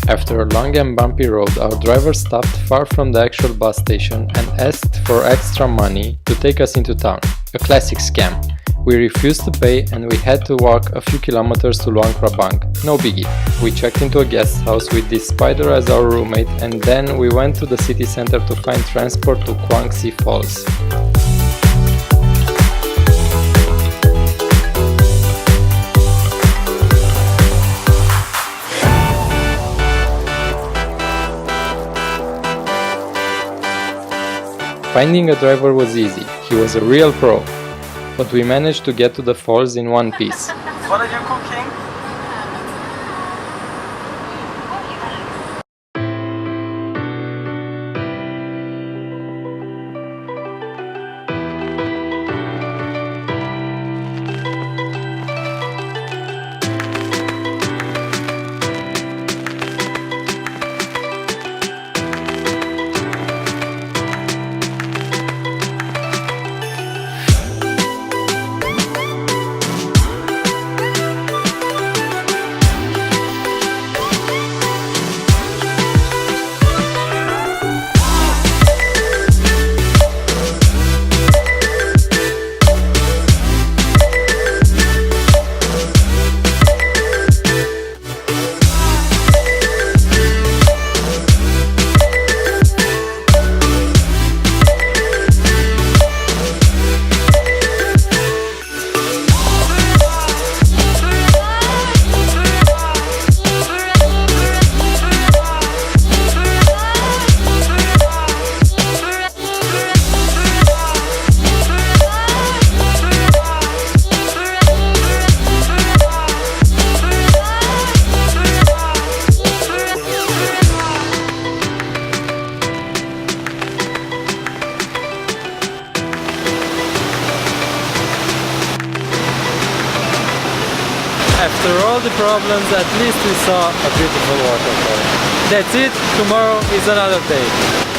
After a long and bumpy road, our driver stopped far from the actual bus station and asked for extra money to take us into town. A classic scam. We refused to pay and we had to walk a few kilometers to Luang Prabang. No biggie. We checked into a guest house with this spider as our roommate, and then we went to the city center to find transport to Kuang Si Falls. Finding a driver was easy, he was a real pro, but we managed to get to the falls in one piece. What are you cooking? After all the problems, at least we saw a beautiful waterfall. That's it, tomorrow is another day.